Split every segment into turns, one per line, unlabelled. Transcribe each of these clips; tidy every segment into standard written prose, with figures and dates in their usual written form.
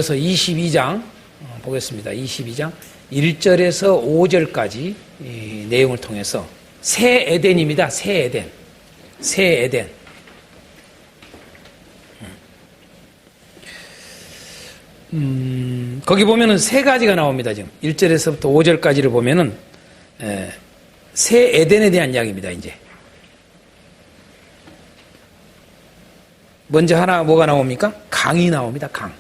이어서 22장 보겠습니다. 22장 1절에서 5절까지 이 내용을 통해서 새 에덴입니다. 새 에덴. 새 에덴. 거기 보면은 세 가지가 나옵니다. 지금 1절에서부터 5절까지를 보면은 새 에덴에 대한 이야기입니다. 이제 먼저 하나 뭐가 나옵니까? 강이 나옵니다. 강.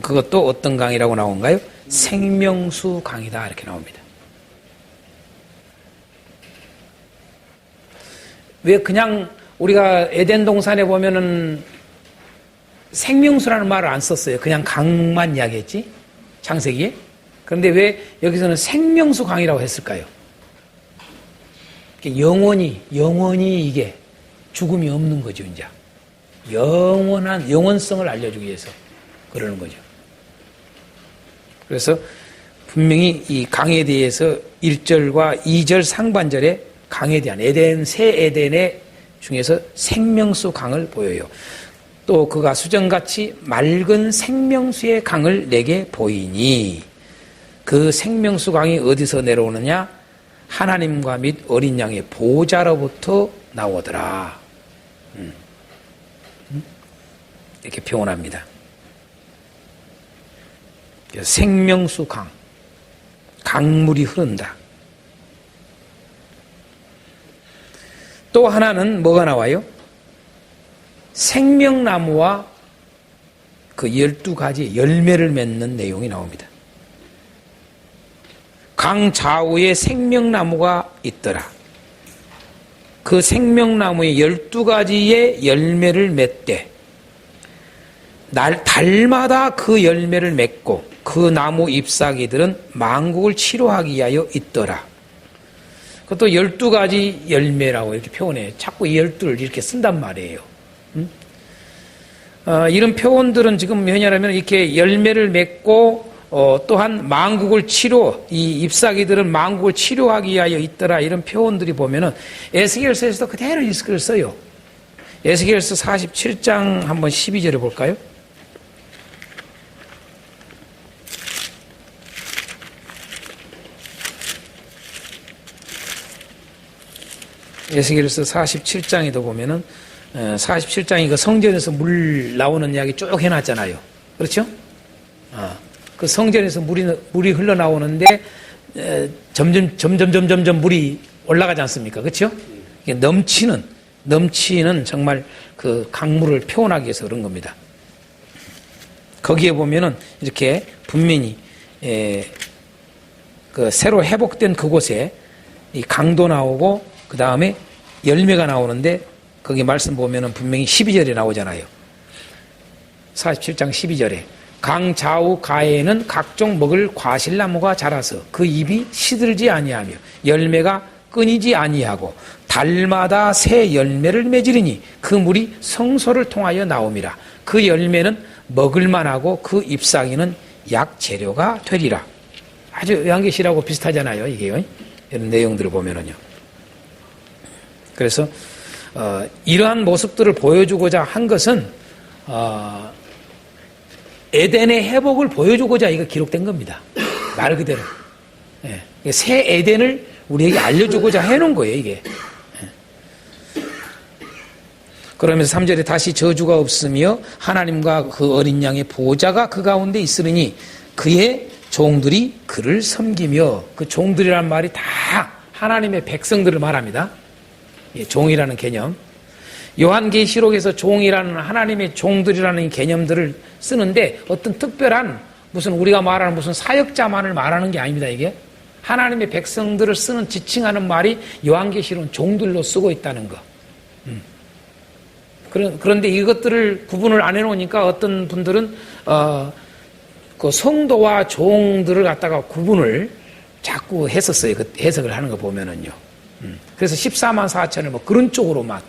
그것도 어떤 강이라고 나온가요? 생명수 강이다 이렇게 나옵니다. 왜 그냥 우리가 에덴 동산에 보면은 생명수라는 말을 안 썼어요. 그냥 강만 이야기했지 창세기에. 그런데 왜 여기서는 생명수 강이라고 했을까요? 영원히 이게 죽음이 없는 거죠. 이제 영원한 영원성을 알려주기 위해서 그러는 거죠. 그래서 분명히 이 강에 대해서 1절과 2절 상반절에 강에 대한 에덴, 새 에덴의 중에서 생명수 강을 보여요. 또 그가 수정같이 맑은 생명수의 강을 내게 보이니 그 생명수 강이 어디서 내려오느냐? 하나님과 및 어린 양의 보좌로부터 나오더라. 이렇게 표현합니다. 생명수 강, 강물이 흐른다. 또 하나는 뭐가 나와요? 생명나무와 그 12가지 열매를 맺는 내용이 나옵니다. 강 좌우에 생명나무가 있더라. 그 생명나무의 12가지의 열매를 맺되 달마다 그 열매를 맺고 그 나무 잎사귀들은 만국을 치료하기 위하여 있더라. 그것도 12가지 열매라고 이렇게 표현해요. 자꾸 12를 이렇게 쓴단 말이에요. 이런 표현들은 지금 왜냐하면 이렇게 열매를 맺고 또한 만국을 이 잎사귀들은 만국을 치료하기 위하여 있더라. 이런 표현들이 보면은 에스겔서에서도 그대로 이걸 써요. 에스겔서 47장 한번 12절을 볼까요? 에스겔서 47장에도 보면은 47장이 그 성전에서 물 나오는 이야기 쭉 해놨잖아요. 그렇죠? 그 성전에서 물이 흘러나오는데 점점 물이 올라가지 않습니까? 그렇죠? 넘치는 정말 그 강물을 표현하기 위해서 그런 겁니다. 거기에 보면은 이렇게 분명히 그 새로 회복된 그곳에 이 강도 나오고 그 다음에 열매가 나오는데 거기 말씀 보면은 분명히 12절에 나오잖아요. 47장 12절에 강 좌우 가에는 각종 먹을 과실나무가 자라서 그 잎이 시들지 아니하며 열매가 끊이지 아니하고 달마다 새 열매를 맺으리니 그 물이 성소를 통하여 나옴이라. 그 열매는 먹을만하고 그 잎사귀는 약 재료가 되리라. 아주 요한계시라고 비슷하잖아요. 이게요. 이런 내용들을 보면은요. 그래서 이러한 모습들을 보여주고자 한 것은 에덴의 회복을 보여주고자 이거 기록된 겁니다. 말 그대로. 예. 새 에덴을 우리에게 알려주고자 해놓은 거예요, 이게. 예. 그러면서 3절에 다시 저주가 없으며 하나님과 그 어린 양의 보좌가 그 가운데 있으리니 그의 종들이 그를 섬기며 그 종들이란 말이 다 하나님의 백성들을 말합니다. 예, 종이라는 개념. 요한계시록에서 종이라는 하나님의 종들이라는 개념들을 쓰는데 어떤 특별한 무슨 우리가 말하는 무슨 사역자만을 말하는 게 아닙니다. 이게 하나님의 백성들을 쓰는 지칭하는 말이 요한계시록은 종들로 쓰고 있다는 거. 그런데 이것들을 구분을 안 해놓으니까 어떤 분들은 그 성도와 종들을 갖다가 구분을 자꾸 했었어요. 그 해석을 하는 거 보면은요. 그래서 14만 4천을 뭐 그런 쪽으로만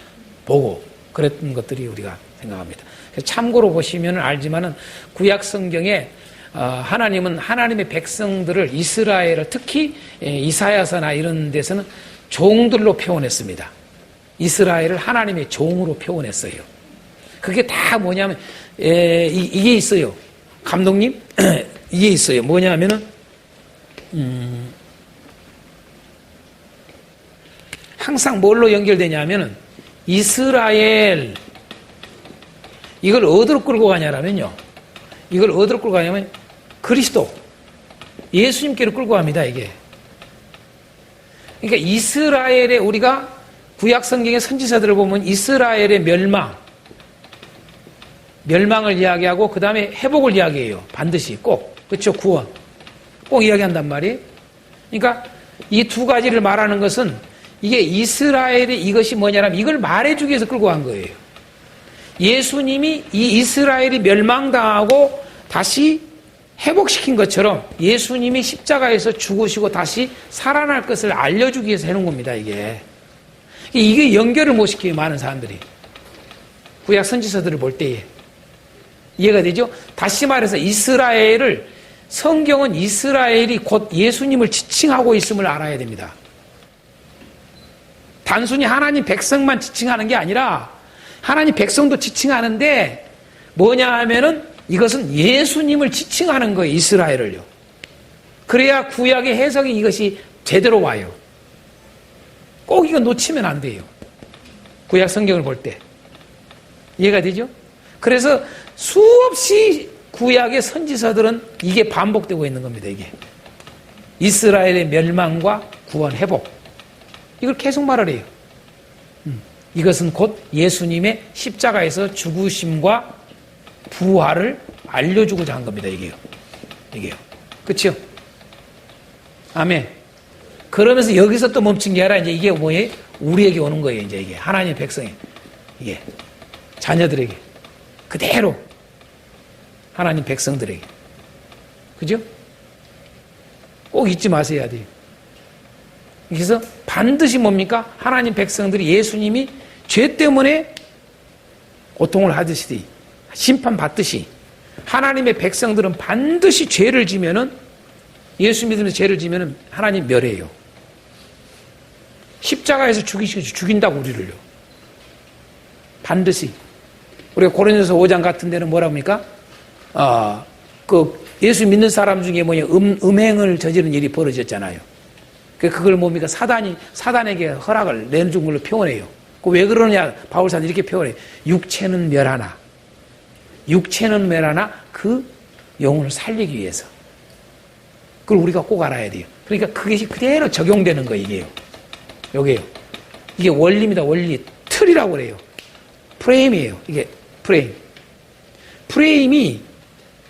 보고 그랬던 것들이 우리가 생각합니다. 참고로 보시면 알지만은 구약 성경에 하나님은 하나님의 백성들을 이스라엘을 특히 이사야서나 이런 데서는 종들로 표현했습니다. 이스라엘을 하나님의 종으로 표현했어요. 그게 다 뭐냐면 이게 있어요. 감독님, 이게 있어요. 뭐냐 하면은, 항상 뭘로 연결되냐 하면은, 이스라엘, 이걸 어디로 끌고 가냐라면요. 이걸 어디로 끌고 가냐면, 그리스도, 예수님께로 끌고 갑니다, 이게. 그러니까 이스라엘의 우리가 구약 성경의 선지자들을 보면 이스라엘의 멸망을 이야기하고 그 다음에 회복을 이야기해요. 반드시 꼭. 그렇죠? 구원. 꼭 이야기한단 말이에요. 그러니까 이 두 가지를 말하는 것은 이게 이스라엘의 이것이 뭐냐면 이걸 말해주기 위해서 끌고 간 거예요. 예수님이 이 이스라엘이 멸망당하고 다시 회복시킨 것처럼 예수님이 십자가에서 죽으시고 다시 살아날 것을 알려주기 위해서 해놓은 겁니다, 이게. 이게 연결을 못 시켜요, 많은 사람들이. 구약 선지서들을 볼 때에. 이해가 되죠? 다시 말해서 성경은 이스라엘이 곧 예수님을 지칭하고 있음을 알아야 됩니다. 단순히 하나님 백성만 지칭하는 게 아니라 하나님 백성도 지칭하는데 뭐냐 하면은 이것은 예수님을 지칭하는 거예요, 이스라엘을요. 그래야 구약의 해석이 이것이 제대로 와요. 꼭 이거 놓치면 안 돼요. 구약 성경을 볼 때. 이해가 되죠? 그래서 수없이 구약의 선지서들은 이게 반복되고 있는 겁니다, 이게. 이스라엘의 멸망과 구원, 회복. 이걸 계속 말을 해요. 이것은 곧 예수님의 십자가에서 죽으심과 부활을 알려주고자 한 겁니다, 이게요. 그쵸? 아멘. 그러면서 여기서 또 멈춘 게 아니라 이제 이게 뭐예요? 우리에게 오는 거예요, 이제 이게. 하나님의 백성에. 이게. 자녀들에게. 그대로. 하나님 백성들에게. 그죠? 꼭 잊지 마셔야 돼요. 그래서 반드시 뭡니까? 하나님 백성들이 예수님이 죄 때문에 고통을 하듯이, 심판받듯이, 하나님의 백성들은 반드시 죄를 지면은, 예수 믿으면서 죄를 지면은 하나님 멸해요. 십자가에서 죽인다고 우리를요. 반드시. 우리가 고린도서 5장 같은 데는 뭐라 합니까? 예수 믿는 사람 중에 음행을 저지른 일이 벌어졌잖아요. 그걸 뭡니까? 사단에게 허락을 내준 걸로 표현해요. 왜 그러냐? 바울사는 이렇게 표현해요. 육체는 멸하나 그 영혼을 살리기 위해서. 그걸 우리가 꼭 알아야 돼요. 그러니까 그것이 그대로 적용되는 거예요, 이게요. 요게요. 이게 원리입니다, 원리. 틀이라고 그래요. 프레임이에요, 이게 프레임.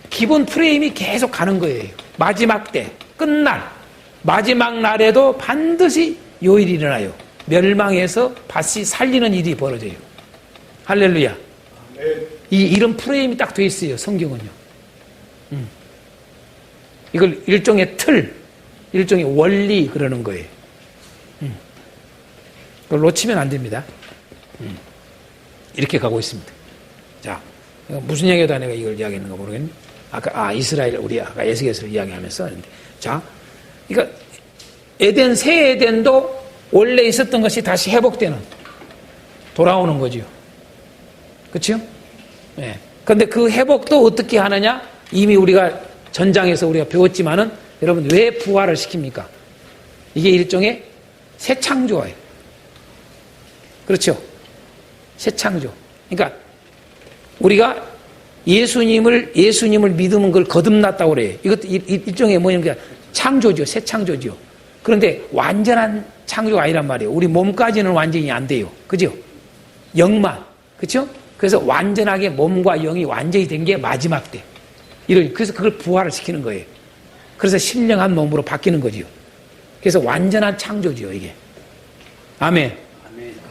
기본 프레임이 계속 가는 거예요. 마지막 때, 마지막 날에도 반드시 요 일이 일어나요. 멸망해서 다시 살리는 일이 벌어져요. 할렐루야. 이런 프레임이 딱 돼 있어요, 성경은요. 이걸 일종의 틀, 일종의 원리 그러는 거예요. 그걸 놓치면 안 됩니다. 이렇게 가고 있습니다. 자, 무슨 얘기다 내가 이걸 이야기했는가 모르겠네. 이스라엘, 우리 아까 에스겔서를 이야기하면서. 자, 그러니까 새 에덴도 원래 있었던 것이 다시 회복되는, 돌아오는 거죠. 그렇죠? 예. 근데 그 회복도 어떻게 하느냐? 이미 우리가 전장에서 우리가 배웠지만은, 여러분 왜 부활을 시킵니까? 이게 일종의 새 창조예요. 그렇죠? 새 창조. 그러니까 우리가 예수님을 믿으면 그걸 거듭났다고 그래요. 이것도 일종의 뭐냐면 창조죠. 새 창조죠. 그런데 완전한 창조가 아니란 말이에요. 우리 몸까지는 완전히 안 돼요. 그죠? 영만. 그렇죠? 그래서 완전하게 몸과 영이 완전히 된 게 마지막 때. 그래서 그걸 부활을 시키는 거예요. 그래서 신령한 몸으로 바뀌는 거지요. 그래서 완전한 창조지요, 이게. 아멘.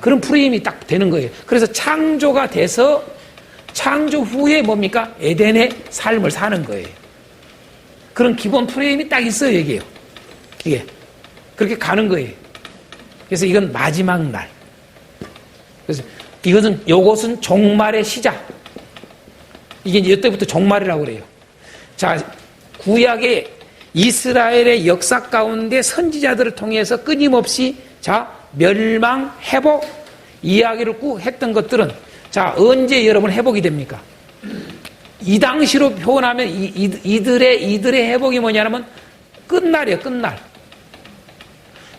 그런 프레임이 딱 되는 거예요. 그래서 창조가 돼서 창조 후에 뭡니까? 에덴의 삶을 사는 거예요. 그런 기본 프레임이 딱 있어요, 여기에요. 이게. 그렇게 가는 거예요. 그래서 이건 마지막 날. 그래서 요것은 종말의 시작. 이게 이제 이때부터 종말이라고 그래요. 자, 구약의 이스라엘의 역사 가운데 선지자들을 통해서 끊임없이 멸망, 회복 이야기를 꾹 했던 것들은 언제 여러분 회복이 됩니까? 이 당시로 표현하면 이들의 회복이 뭐냐면 끝날이에요, 끝날.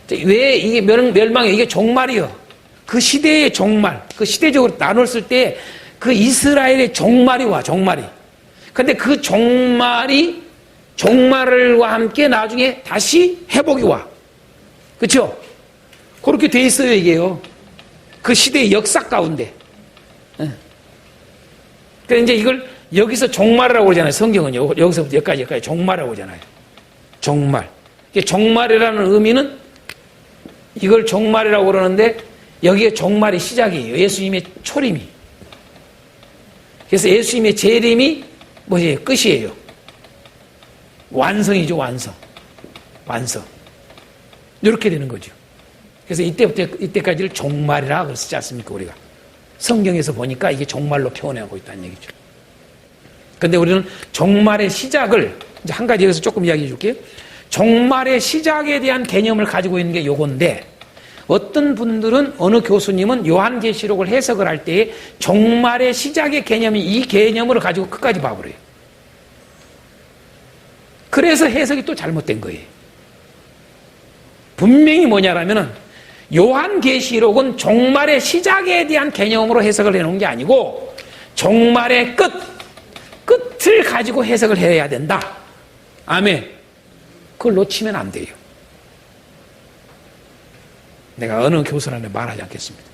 왜 이게 멸망이에요? 이게 종말이요. 그 시대의 종말, 그 시대적으로 나눴을 때 그 이스라엘의 종말이 와, 종말이. 근데 그 종말과 함께 나중에 다시 회복이 와. 그렇죠? 그렇게 돼 있어요, 이게요. 그 시대의 역사 가운데. 그러니까 이제 이걸 여기서 종말이라고 그러잖아요. 성경은요. 여기서부터 여기까지 종말이라고 그러잖아요. 종말. 이게 종말이라는 의미는 이걸 종말이라고 그러는데 여기에 종말이 시작이에요. 예수님의 초림이. 그래서 예수님의 재림이 뭐예요? 끝이에요. 완성이죠, 완성. 완성. 이렇게 되는 거죠. 그래서 이때까지를 종말이라 그러지 않습니까, 우리가? 성경에서 보니까 이게 종말로 표현하고 있다는 얘기죠. 근데 우리는 종말의 시작을, 이제 한 가지 여기서 조금 이야기해 줄게요. 종말의 시작에 대한 개념을 가지고 있는 게 요건데, 어떤 분들은, 어느 교수님은 요한계시록을 해석을 할 때에 종말의 시작의 개념이 이 개념으로 가지고 끝까지 봐버려요. 그래서 해석이 또 잘못된 거예요. 분명히 뭐냐라면은, 요한계시록은 종말의 시작에 대한 개념으로 해석을 해놓은 게 아니고, 종말의 끝을 가지고 해석을 해야 된다. 아멘. 그걸 놓치면 안 돼요. 내가 어느 교수라는 말하지 않겠습니다.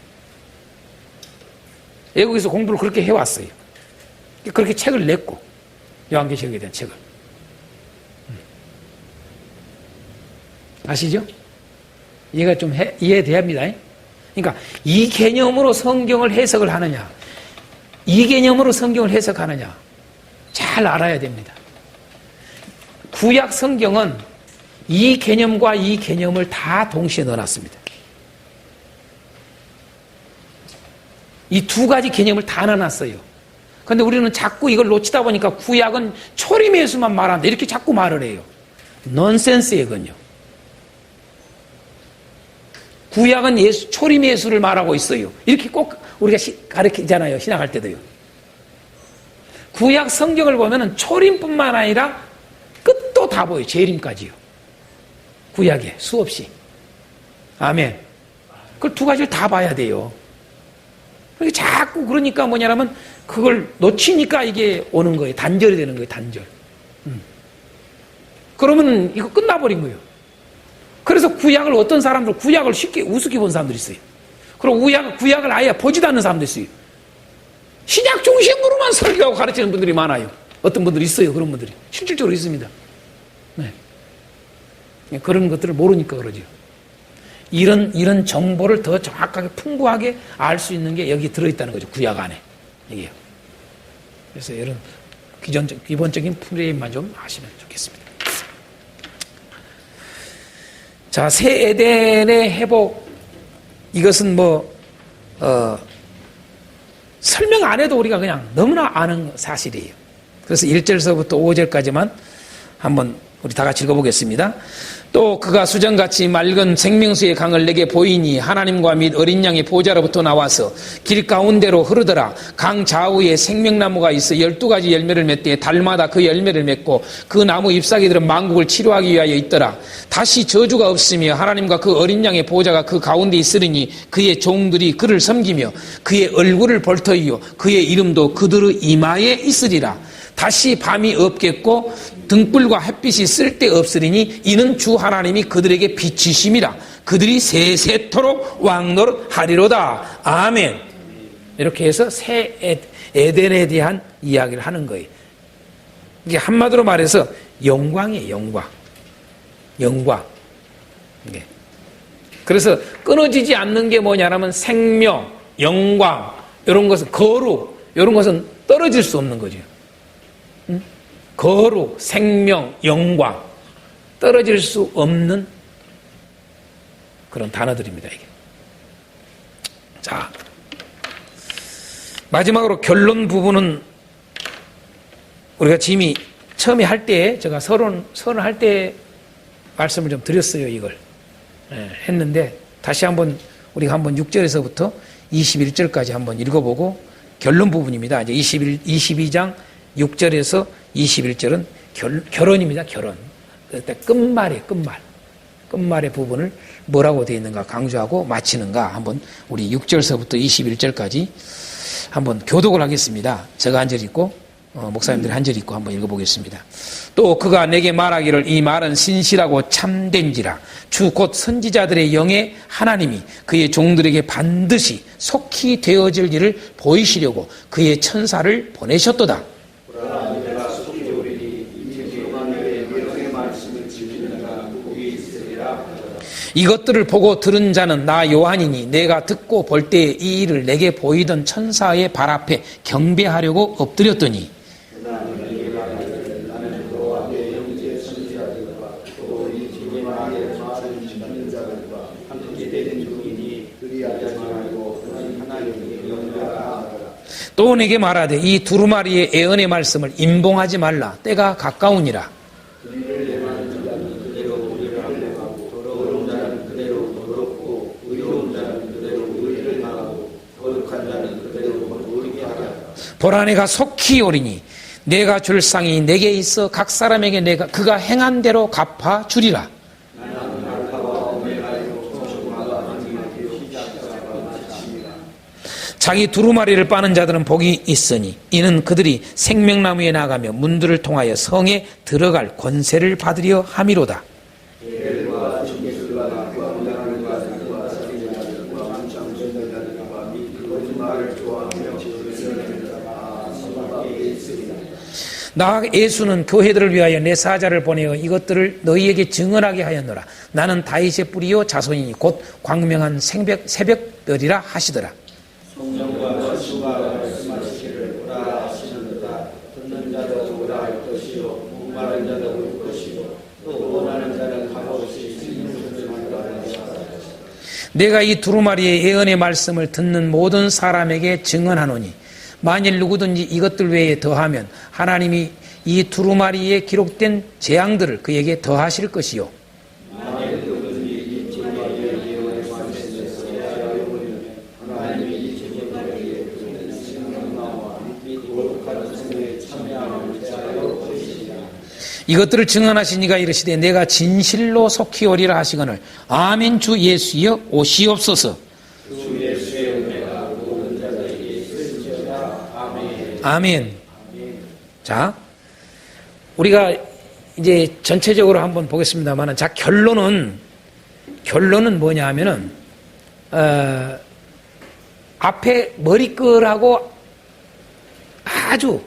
외국에서 공부를 그렇게 해왔어요. 그렇게 책을 냈고, 요한계시록에 대한 책을. 아시죠? 이해가 좀 이해됩니다. 그러니까 이 개념으로 성경을 해석을 하느냐, 이 개념으로 성경을 해석하느냐, 잘 알아야 됩니다. 구약 성경은 이 개념과 이 개념을 다 동시에 넣어놨습니다. 이 두 가지 개념을 다 넣어놨어요. 그런데 우리는 자꾸 이걸 놓치다 보니까 구약은 초림 예수만 말한다, 이렇게 자꾸 말을 해요. 넌센스예요, 그건요. 구약은 초림 예수를 말하고 있어요. 이렇게 꼭 우리가 가르치잖아요, 신학할 때도요. 구약 성경을 보면은 초림뿐만 아니라 끝도 다 보여요. 재림까지요. 구약에 수없이. 아멘. 그걸 두 가지를 다 봐야 돼요. 자꾸 그러니까 뭐냐면 그걸 놓치니까 이게 오는 거예요. 단절이 되는 거예요. 단절. 그러면 이거 끝나버린 거예요. 그래서 구약을 어떤 사람들 구약을 쉽게 우습게 본 사람들이 있어요. 그리고 구약을 아예 보지도 않는 사람도 있어요. 신약 중심으로만 설교하고 가르치는 분들이 많아요. 어떤 분들이 있어요. 그런 분들이 실질적으로 있습니다. 네. 그런 것들을 모르니까 그러죠. 이런 정보를 더 정확하게 풍부하게 알 수 있는 게 여기 들어있다는 거죠. 구약 안에. 이게요. 그래서 이런 기본적인 프레임만 좀 아시면 좋겠습니다. 자, 새 에덴의 회복. 이것은 설명 안 해도 우리가 그냥 너무나 아는 사실이에요. 그래서 1절서부터 5절까지만 한번 우리 다 같이 읽어보겠습니다. 또 그가 수정같이 맑은 생명수의 강을 내게 보이니 하나님과 및 어린 양의 보좌로부터 나와서 길 가운데로 흐르더라. 강 좌우에 생명나무가 있어 12가지 열매를 맺되 달마다 그 열매를 맺고 그 나무 잎사귀들은 만국을 치료하기 위하여 있더라. 다시 저주가 없으며 하나님과 그 어린 양의 보좌가 그 가운데 있으리니 그의 종들이 그를 섬기며 그의 얼굴을 볼 터이요 그의 이름도 그들의 이마에 있으리라. 다시 밤이 없겠고 등불과 햇빛이 쓸데없으리니 이는 주 하나님이 그들에게 빛이심이라. 그들이 세세토록 왕노릇하리로다. 아멘. 이렇게 해서 새 에덴에 대한 이야기를 하는 거예요. 이게 한마디로 말해서 영광이에요. 영광. 영광. 네. 그래서 끊어지지 않는 게 뭐냐면 생명, 영광, 이런 것은 거룩, 이런 것은 떨어질 수 없는 거죠. 거룩, 생명, 영광, 떨어질 수 없는 그런 단어들입니다, 이게. 자, 마지막으로 결론 부분은 우리가 지금이 처음에 할 때, 제가 서론할 때 말씀을 좀 드렸어요, 이걸. 했는데, 다시 한번, 우리가 한번 6절에서부터 21절까지 한번 읽어보고, 결론 부분입니다. 이제 22장 6절에서 21절은 결혼입니다. 결혼. 그때 끝말의 부분을 뭐라고 되어 있는가 강조하고 마치는가 한번 우리 6절서부터 21절까지 한번 교독을 하겠습니다. 제가 한 절 읽고 목사님들이 한 절 읽고 한번 읽어보겠습니다. 또 그가 내게 말하기를 이 말은 신실하고 참된지라 주 곧 선지자들의 영의 하나님이 그의 종들에게 반드시 속히 되어질 일을 보이시려고 그의 천사를 보내셨도다. 이것들을 보고 들은 자는 나 요한이니 내가 듣고 볼 때에 이 일을 내게 보이던 천사의 발 앞에 경배하려고 엎드렸더니 또 내게 말하되 이 두루마리의 애언의 말씀을 임봉하지 말라 때가 가까우니라. 보라 내가 속히 오리니 내가 줄 상이 내게 있어 각 사람에게 내가 그가 행한 대로 갚아 주리라. 자기 두루마리를 빠는 자들은 복이 있으니 이는 그들이 생명나무에 나가며 문들을 통하여 성에 들어갈 권세를 받으려 함이로다. 나 예수는 교회들을 위하여 내 사자를 보내어 이것들을 너희에게 증언하게 하였노라. 나는 다윗의 뿌리요 자손이니 곧 광명한 새벽별이라 하시더라. 성령과 주가 말씀하시기를 오라 하시는도다. 듣는 자도 오라 할 것이요 목마른 자도 올 것이요 또 원하는 자는 값없이 생명수준하리라 하시더라. 내가 이 두루마리의 예언의 말씀을 듣는 모든 사람에게 증언하노니 만일 누구든지 이것들 외에 더하면 하나님이 이 두루마리에 기록된 재앙들을 그에게 더하실 것이요. 이것들을 증언하신 이가 이르시되 내가 진실로 속히 오리라 하시거늘 아멘. 주 예수여 오시옵소서. 아멘. 자, 우리가 이제 전체적으로 한번 보겠습니다만, 자, 결론은 뭐냐 하면은, 앞에 머리끌하고 아주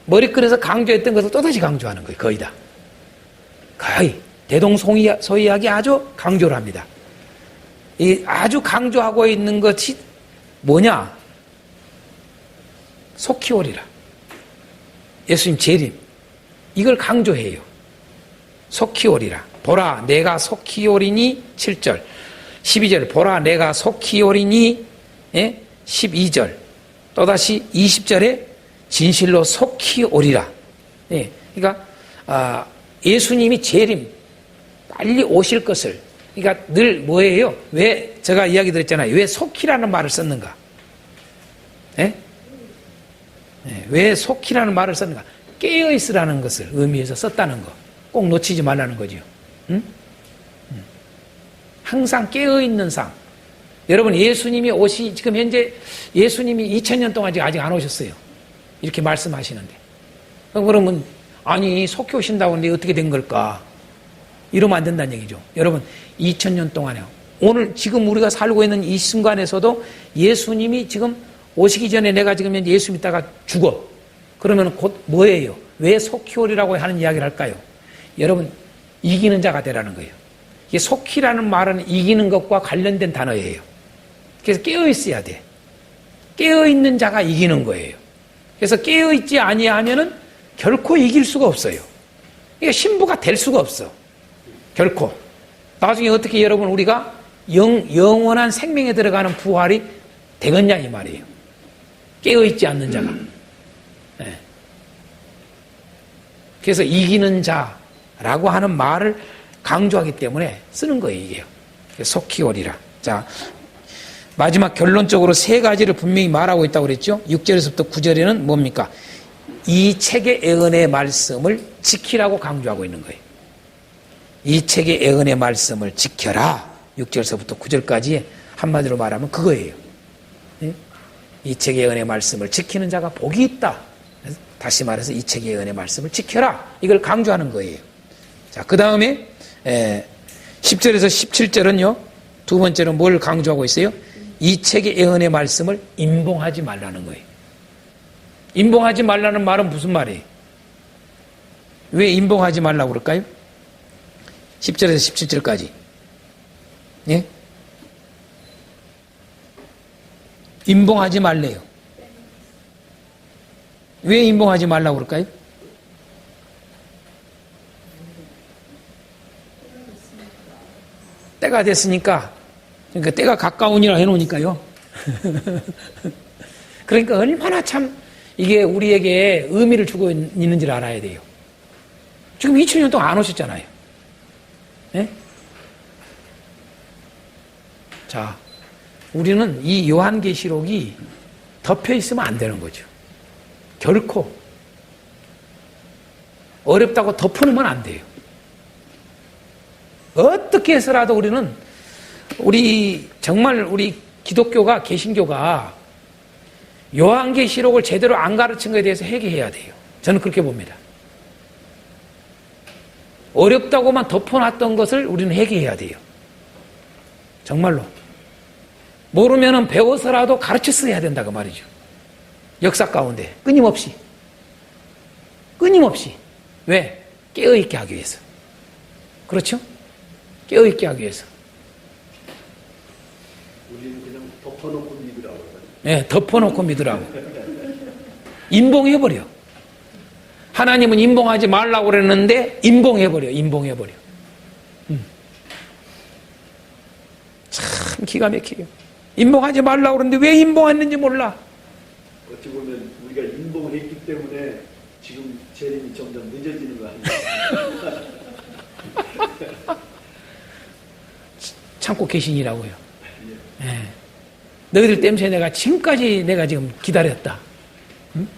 머리끌에서 강조했던 것을 또다시 강조하는 거예요. 거의 다. 거의. 대동소이하게 아주 강조를 합니다. 이 아주 강조하고 있는 것이 뭐냐? 속히 오리라. 예수님 재림. 이걸 강조해요. 속히 오리라. 보라 내가 속히 오리니 7절. 12절 보라 내가 속히 오리니 12절. 또다시 20절에 진실로 속히 오리라. 그러니까 예수님이 재림 빨리 오실 것을 그러니까 늘 뭐예요? 왜 제가 이야기 드렸잖아요. 왜 속히라는 말을 썼는가? 왜 속히라는 말을 썼는가? 깨어있으라는 것을 의미해서 썼다는 거. 꼭 놓치지 말라는 거죠. 응? 항상 깨어있는 상. 여러분 예수님이 지금 현재 예수님이 2000년 동안 아직 안 오셨어요. 이렇게 말씀하시는데. 그러면 아니 속히 오신다고 하는데 어떻게 된 걸까? 이러면 안 된다는 얘기죠. 여러분 2000년 동안에 오늘 지금 우리가 살고 있는 이 순간에서도 예수님이 지금 오시기 전에 내가 지금 예수 믿다가 죽어. 그러면 곧 뭐예요? 왜 속히 오리라고 하는 이야기를 할까요? 여러분 이기는 자가 되라는 거예요. 이게 속히라는 말은 이기는 것과 관련된 단어예요. 그래서 깨어있어야 돼. 깨어있는 자가 이기는 거예요. 그래서 깨어있지 아니하면은 결코 이길 수가 없어요. 그러니까 신부가 될 수가 없어. 결코. 나중에 어떻게 여러분 우리가 영원한 생명에 들어가는 부활이 되겠냐 이 말이에요. 깨어있지 않는 자가. 네. 그래서 이기는 자라고 하는 말을 강조하기 때문에 쓰는 거예요, 이게요. 속히 오리라. 자, 마지막 결론적으로 세 가지를 분명히 말하고 있다고 그랬죠? 6절에서부터 9절에는 뭡니까? 이 책의 예언의 말씀을 지키라고 강조하고 있는 거예요. 이 책의 예언의 말씀을 지켜라. 6절서부터 9절까지 한마디로 말하면 그거예요. 이 책의 예언의 말씀을 지키는 자가 복이 있다. 다시 말해서 이 책의 예언의 말씀을 지켜라. 이걸 강조하는 거예요. 자, 그 다음에 10절에서 17절은요. 두 번째로 뭘 강조하고 있어요? 이 책의 예언의 말씀을 임봉하지 말라는 거예요. 임봉하지 말라는 말은 무슨 말이에요? 왜 임봉하지 말라고 그럴까요? 10절에서 17절까지. 예? 임봉하지 말래요. 왜 임봉하지 말라고 그럴까요? 때가 됐으니까, 그러니까 때가 가까우니라 해놓으니까요. 그러니까 얼마나 참 이게 우리에게 의미를 주고 있는지를 알아야 돼요. 지금 2000년 동안 안 오셨잖아요. 네? 자, 우리는 이 요한계시록이 덮여 있으면 안 되는 거죠. 결코 어렵다고 덮어놓으면 안 돼요. 어떻게 해서라도 우리 정말 우리 기독교가 개신교가 요한계시록을 제대로 안 가르친 것에 대해서 회개해야 돼요. 저는 그렇게 봅니다. 어렵다고만 덮어놨던 것을 우리는 회개해야 돼요. 정말로. 모르면은 배워서라도 가르쳤어야 된다고 말이죠. 역사 가운데 끊임없이. 왜? 깨어있게 하기 위해서. 그렇죠? 깨어있게 하기 위해서.
우리는 그냥 덮어놓고 믿으라고.
네, 덮어놓고 믿으라고. 임봉해버려. 하나님은 임봉하지 말라고 그랬는데 임봉해버려. 참 기가 막혀요. 임봉하지 말라고 그랬는데 왜 임봉했는지 몰라.
어찌 보면 우리가 임봉했기 때문에 지금 재림이 점점 늦어지는 거 아니에요?
참고 계시니라고요. 네. 너희들 때문에 내가 지금까지 내가 지금 기다렸다. 응?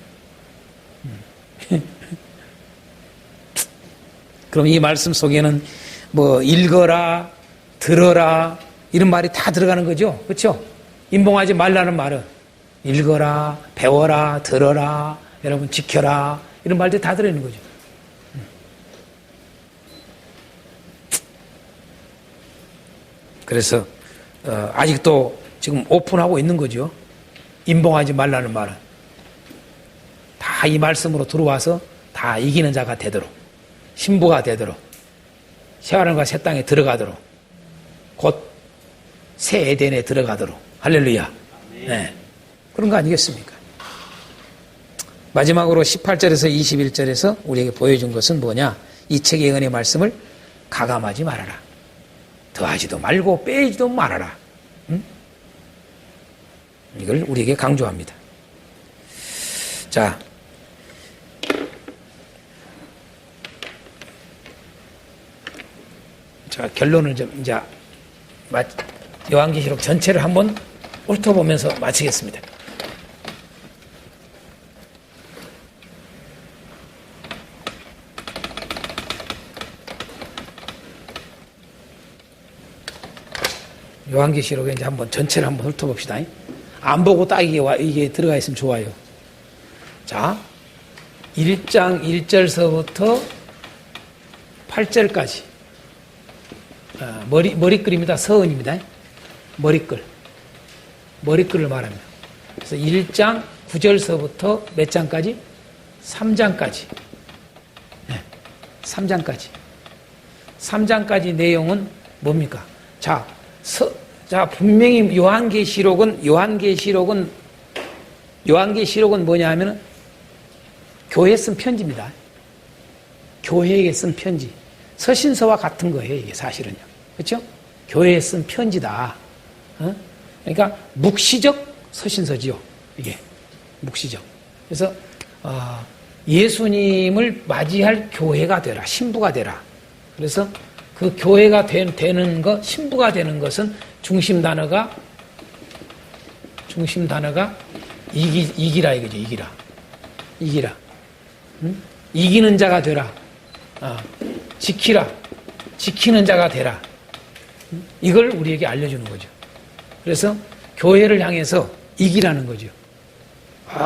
그럼 이 말씀 속에는 뭐 읽어라, 들어라 이런 말이 다 들어가는 거죠. 그렇죠? 임봉하지 말라는 말은 읽어라, 배워라, 들어라, 여러분 지켜라 이런 말들이 다 들어있는 거죠. 그래서 아직도 지금 오픈하고 있는 거죠. 임봉하지 말라는 말은 다 이 말씀으로 들어와서 다 이기는 자가 되도록 신부가 되도록 새하늘과 새 땅에 들어가도록 곧 새 에덴에 들어가도록 할렐루야. 네. 그런 거 아니겠습니까? 마지막으로 18절에서 21절에서 우리에게 보여준 것은 뭐냐? 이 책의 은혜의 말씀을 가감하지 말아라. 더하지도 말고 빼지도 말아라. 응? 이걸 우리에게 강조합니다. 자, 결론을 좀 이제 요한계시록 전체를 한번 훑어보면서 마치겠습니다. 요한계시록에 이제 한번 전체를 한번 훑어봅시다. 안 보고 딱 이게 들어가 있으면 좋아요. 자, 1장 1절서부터 8절까지. 머리글입니다. 서은입니다. 머리글을 말합니다. 그래서 1장 9절서부터 몇 장까지? 3장까지. 네, 3장까지. 3장까지 내용은 뭡니까? 자, 분명히 요한계시록은 뭐냐 하면은 교회에 쓴 편지입니다. 교회에게 쓴 편지. 서신서와 같은 거예요, 이게 사실은요. 그렇죠? 교회에 쓴 편지다. 그러니까 묵시적 서신서지요. 이게 묵시적. 그래서 예수님을 맞이할 교회가 되라, 신부가 되라. 그래서 그 교회가 되는 것, 신부가 되는 것은 중심 단어가 이기라 이거죠. 이기라. 이기는 자가 되라. 지키라. 지키는 자가 되라. 이걸 우리에게 알려주는 거죠. 그래서 교회를 향해서 이기라는 거죠.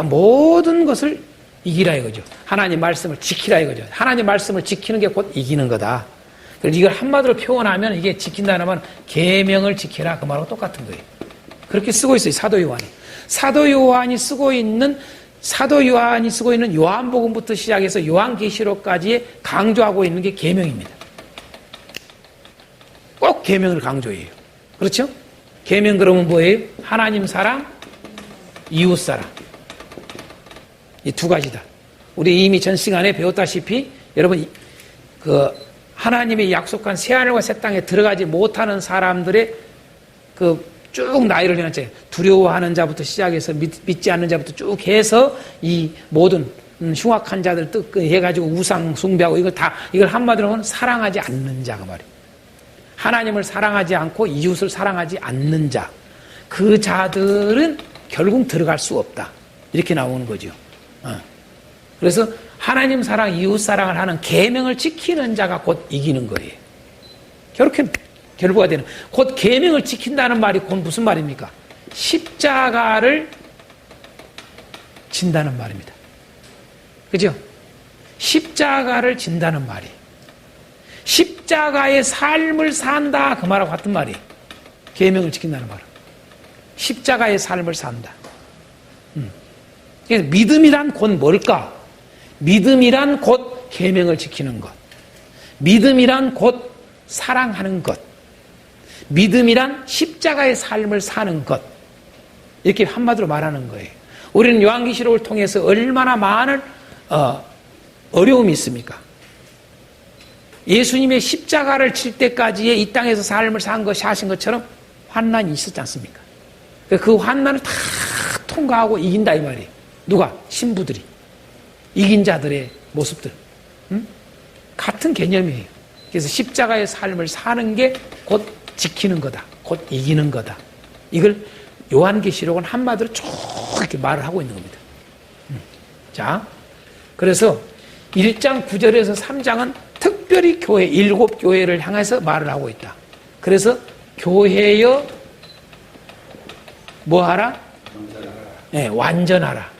모든 것을 이기라 이거죠. 하나님 말씀을 지키라 이거죠. 하나님 말씀을 지키는 게 곧 이기는 거다. 그래서 이걸 한마디로 표현하면 이게 지킨다는 말은 계명을 지키라 그 말하고 똑같은 거예요. 그렇게 쓰고 있어요. 사도 요한이. 사도 요한이 쓰고 있는 요한복음부터 시작해서 요한계시록까지 강조하고 있는 게 계명입니다. 꼭 계명을 강조해요. 그렇죠? 계명 그러면 뭐예요? 하나님 사랑, 이웃 사랑. 이 두 가지다. 우리 이미 전 시간에 배웠다시피 여러분 하나님의 약속한 새하늘과 새 땅에 들어가지 못하는 사람들의 쭉 나이를 해놨잖아요. 두려워하는 자부터 시작해서 믿지 않는 자부터 쭉 해서 이 모든 흉악한 자들 해가지고 우상 숭배하고 이걸 한마디로 하면 사랑하지 않는 자가 말이에요. 하나님을 사랑하지 않고 이웃을 사랑하지 않는 자. 그 자들은 결국 들어갈 수 없다. 이렇게 나오는 거죠. 그래서 하나님 사랑, 이웃 사랑을 하는 계명을 지키는 자가 곧 이기는 거예요. 그렇게 결부가 되는. 곧 계명을 지킨다는 말이 곧 무슨 말입니까? 십자가를 진다는 말입니다. 그죠? 십자가를 진다는 말이. 십자가의 삶을 산다 그 말하고 같은 말이에요. 계명을 지킨다는 말은. 십자가의 삶을 산다. 그래서 믿음이란 곧 뭘까? 믿음이란 곧 계명을 지키는 것. 믿음이란 곧 사랑하는 것. 믿음이란 십자가의 삶을 사는 것. 이렇게 한마디로 말하는 거예요. 우리는 요한계시록을 통해서 얼마나 많은 어려움이 있습니까? 예수님의 십자가를 칠 때까지의 이 땅에서 삶을 산 것이 하신 것처럼 환난이 있었지 않습니까? 그 환난을 다 통과하고 이긴다 이 말이에요. 누가? 신부들이. 이긴 자들의 모습들. 같은 개념이에요. 그래서 십자가의 삶을 사는 게 곧 지키는 거다. 곧 이기는 거다. 이걸 요한계시록은 한마디로 쭉 이렇게 말을 하고 있는 겁니다. 자, 그래서 1장 9절에서 3장은 특별히 교회, 7교회를 향해서 말을 하고 있다. 그래서 교회여 뭐하라? 네, 완전하라.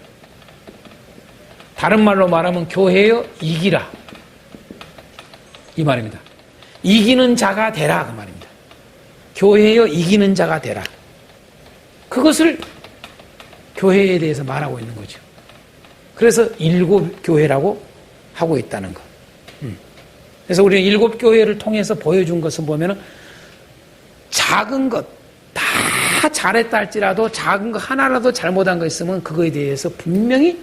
다른 말로 말하면 교회여 이기라. 이 말입니다. 이기는 자가 되라 그 말입니다. 교회여 이기는 자가 되라. 그것을 교회에 대해서 말하고 있는 거죠. 그래서 7교회라고 하고 있다는 것. 그래서 우리는 7교회를 통해서 보여준 것은 보면은 작은 것, 다 잘했다 할지라도 작은 거 하나라도 잘못한 거 있으면 그거에 대해서 분명히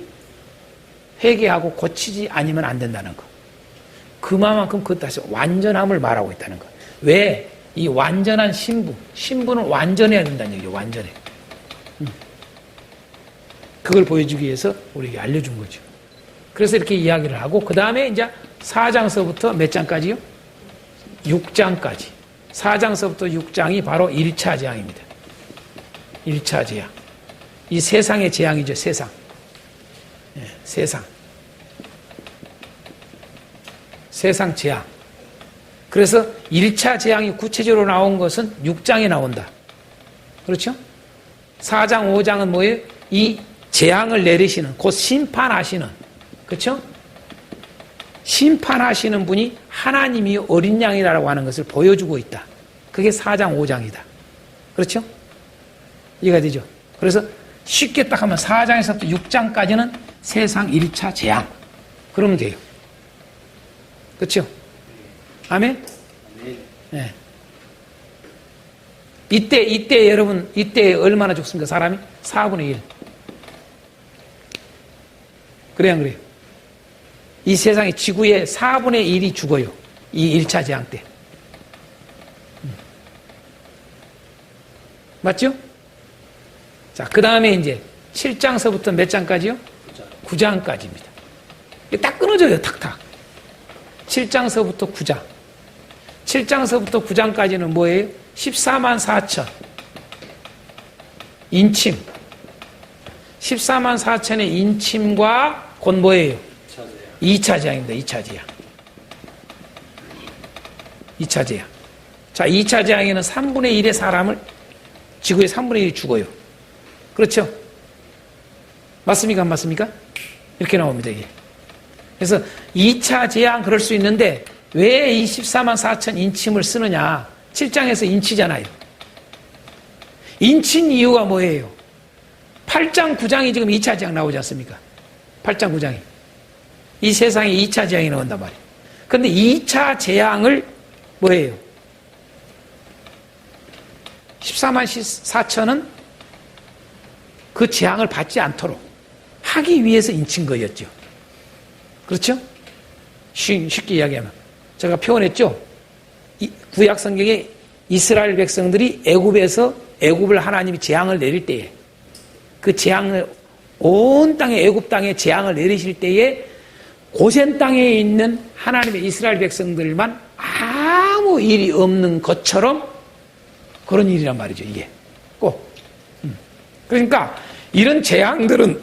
회개하고 고치지 아니면 안 된다는 거. 그만큼 그 다시 완전함을 말하고 있다는 거. 왜? 이 완전한 신부는 완전해야 된다는 얘기죠. 완전해. 그걸 보여주기 위해서 우리에게 알려준 거죠. 그래서 이렇게 이야기를 하고 그 다음에 이제 4장서부터 몇 장까지요? 6장까지. 4장서부터 6장이 바로 1차 재앙입니다. 1차 재앙. 이 세상의 재앙이죠. 세상. 네, 세상. 세상 재앙. 그래서 1차 재앙이 구체적으로 나온 것은 6장에 나온다. 그렇죠? 4장, 5장은 뭐예요? 이 재앙을 내리시는, 곧 심판하시는, 그렇죠? 심판하시는 분이 하나님이 어린 양이라고 하는 것을 보여주고 있다. 그게 4장, 5장이다. 그렇죠? 이해가 되죠? 그래서 쉽게 딱 하면 4장에서부터 6장까지는 세상 1차 재앙. 그러면 돼요. 그렇죠? 아멘? 네. 이때 여러분, 이때 얼마나 죽습니까? 사람이? 4분의 1. 그래요, 안 그래요? 이 세상에 지구의 4분의 1이 죽어요. 이 1차 재앙 때. 맞죠? 자, 그 다음에 이제 7장서부터 몇 장까지요? 9장까지입니다. 딱 끊어져요, 탁탁. 7장서부터 9장. 7장서부터 9장까지는 뭐예요? 14만 4천. 인침. 14만 4천의 인침과 곧 뭐예요? 2차 재앙입니다. 2차 재앙. 2차 재앙. 자, 2차 재앙에는 3분의 1의 사람을, 지구의 3분의 1이 죽어요. 그렇죠? 맞습니까? 안 맞습니까? 이렇게 나옵니다, 이게. 그래서 2차 재앙 그럴 수 있는데, 왜 이 14만 4천 인침을 쓰느냐? 7장에서 인치잖아요. 인친 이유가 뭐예요? 8장, 9장이 지금 2차 재앙 나오지 않습니까? 8장, 9장이. 이 세상에 2차 재앙이 나온단 말이에요. 근데 2차 재앙을 뭐예요? 14만 4천은 그 재앙을 받지 않도록 하기 위해서 인친 거였죠. 그렇죠? 쉽게 이야기하면. 제가 표현했죠? 구약 성경에 이스라엘 백성들이 애굽을 하나님이 재앙을 내릴 때에 그 재앙을 온 땅에 애굽 땅에 재앙을 내리실 때에 고센 땅에 있는 하나님의 이스라엘 백성들만 아무 일이 없는 것처럼 그런 일이란 말이죠, 이게. 꼭. 그러니까 이런 재앙들은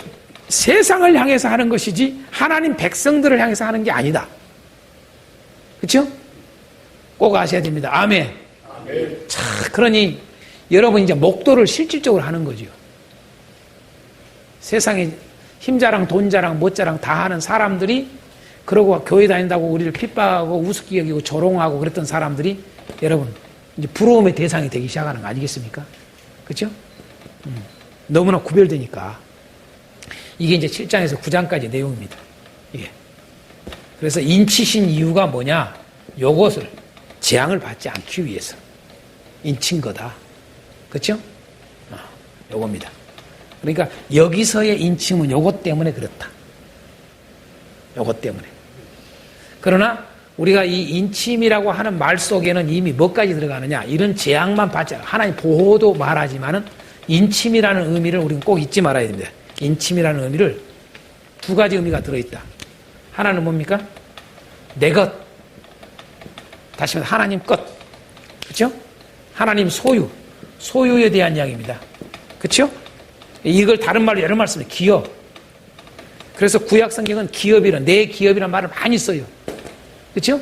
세상을 향해서 하는 것이지 하나님 백성들을 향해서 하는 게 아니다. 그렇죠? 꼭 아셔야 됩니다. 아멘. 아멘. 자, 그러니 여러분 이제 목도를 실질적으로 하는 거죠. 세상에 힘자랑 돈자랑 못자랑 다 하는 사람들이 그러고 교회 다닌다고 우리를 핍박하고 우습게 여기고 조롱하고 그랬던 사람들이 여러분 이제 부러움의 대상이 되기 시작하는 거 아니겠습니까? 그렇죠? 너무나 구별되니까 이게 이제 7장에서 9장까지 내용입니다. 이게. 그래서 인치신 이유가 뭐냐? 요것을 재앙을 받지 않기 위해서 인친 거다. 그렇죠? 요겁니다. 그러니까 여기서의 인침은 요것 때문에 그렇다. 요것 때문에. 그러나 우리가 이 인침이라고 하는 말 속에는 이미 뭐까지 들어가느냐? 이런 재앙만 받지 않아. 하나님 보호도 말하지만은 인침이라는 의미를 우리는 꼭 잊지 말아야 됩니다. 인침이라는 의미를 두 가지 의미가 들어있다. 하나는 뭡니까? 내 것. 다시 말해 하나님 것. 그렇죠? 하나님 소유. 소유에 대한 이야기입니다. 그렇죠? 이걸 다른 말로 여러 말 씁니다. 기업. 그래서 구약 성경은 기업이란 내 기업이란 말을 많이 써요. 그렇죠?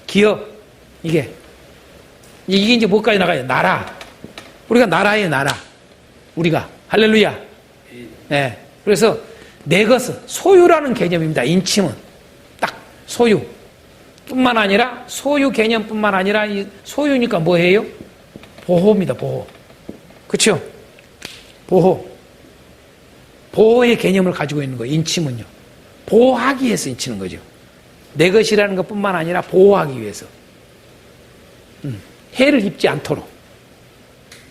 기업. 이게 이제 뭐까지 나가요? 나라. 우리가 나라예요, 나라. 우리가 할렐루야. 네. 그래서 내 것은 소유라는 개념입니다. 인침은 딱 소유. 뿐만 아니라 소유 개념뿐만 아니라 이 소유니까 뭐예요? 보호입니다. 보호. 그렇죠? 보호. 보호의 개념을 가지고 있는 거예요. 인침은요. 보호하기 위해서 인치는 거죠. 내 것이라는 것뿐만 아니라 보호하기 위해서. 해를 입지 않도록.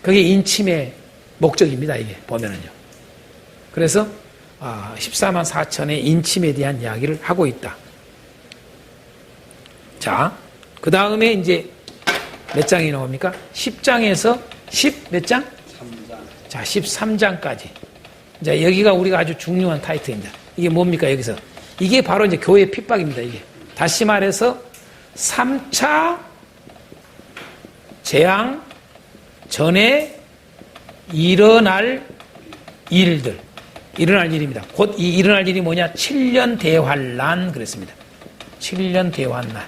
그게 인침의 목적입니다. 이게 보면은요. 그래서 14만 4천의 인침에 대한 이야기를 하고 있다. 자, 그 다음에 이제 몇 장이 나옵니까? 10장에서 10 몇 장? 13장. 자, 13장까지. 자, 여기가 우리가 아주 중요한 타이틀입니다. 이게 뭡니까, 여기서? 이게 바로 이제 교회의 핍박입니다, 이게. 다시 말해서 3차 재앙 전에 일어날 일들. 일어날 일입니다. 곧 이 일어날 일이 뭐냐? 7년 대환란 그랬습니다. 7년 대환란.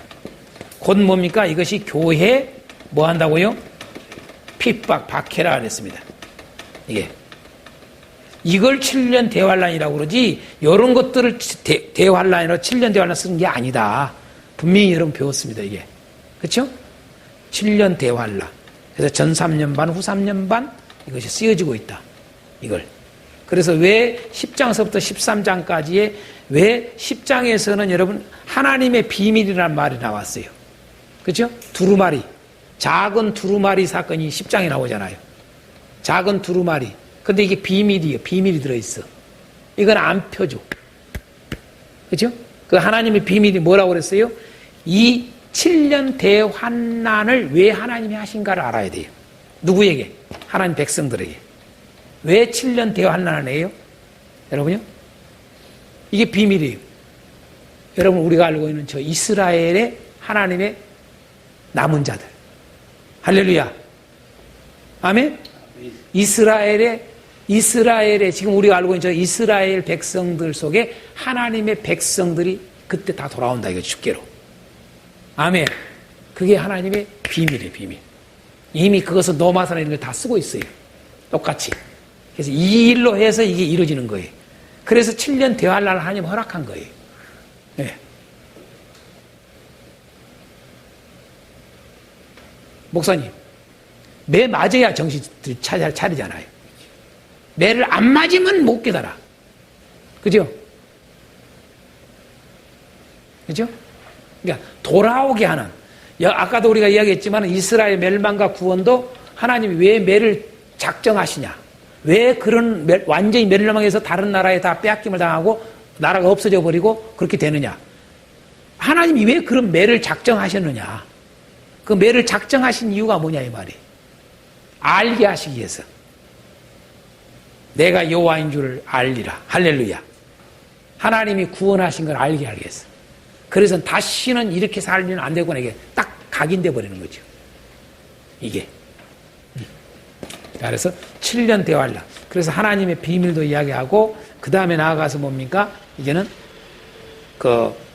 곧 뭡니까? 이것이 교회 뭐 한다고요? 핍박, 박해라 그랬습니다. 이게. 이걸 7년 대환란이라고 그러지 이런 것들을 대환란이라고 7년 대환란 쓰는 게 아니다. 분명히 여러분 배웠습니다. 이게. 그렇죠? 7년 대환란. 그래서 전 3년 반, 후 3년 반 이것이 쓰여지고 있다. 이걸. 그래서 왜 10장서부터 13장까지의 왜 10장에서는 여러분 하나님의 비밀이라는 말이 나왔어요. 그렇죠? 두루마리. 작은 두루마리 사건이 10장에 나오잖아요. 작은 두루마리. 근데 이게 비밀이에요. 비밀이 들어있어. 이건 안 펴줘. 그죠? 그 하나님의 비밀이 뭐라고 그랬어요? 이 7년 대환난을 왜 하나님이 하신가를 알아야 돼요. 누구에게? 하나님 백성들에게. 왜 7년 대환난을 해요? 여러분요? 이게 비밀이에요. 여러분 우리가 알고 있는 저 이스라엘의 하나님의 남은 자들. 할렐루야. 아멘? 이스라엘의 지금 우리가 알고 있는 저 이스라엘 백성들 속에 하나님의 백성들이 그때 다 돌아온다 이거 집게로. 아멘. 그게 하나님의 비밀이에요. 비밀. 이미 그것을 노마사나 이런 걸 다 쓰고 있어요. 똑같이. 그래서 이 일로 해서 이게 이루어지는 거예요. 그래서 7년 대화할 날 하나님 허락한 거예요. 네. 목사님, 매 맞아야 정신 차리잖아요. 매를 안 맞으면 못 깨달아. 그죠? 그죠? 그러니까 돌아오게 하는, 아까도 우리가 이야기했지만 이스라엘 멸망과 구원도 하나님이 왜 매를 작정하시냐? 왜 그런 완전히 멸망해서 다른 나라에 다 빼앗김을 당하고 나라가 없어져 버리고 그렇게 되느냐? 하나님이 왜 그런 매를 작정하셨느냐? 그 매를 작정하신 이유가 뭐냐 이 말이. 알게 하시기 위해서. 내가 여호와인 줄 알리라. 할렐루야. 하나님이 구원하신 걸 알게 하기 위해서. 그래서 다시는 이렇게 살면 안 되구나. 이게 딱 각인돼 버리는 거죠. 이게. 그래서 7년 대화를. 그래서 하나님의 비밀도 이야기하고 그 다음에 나아가서 뭡니까? 이제는 그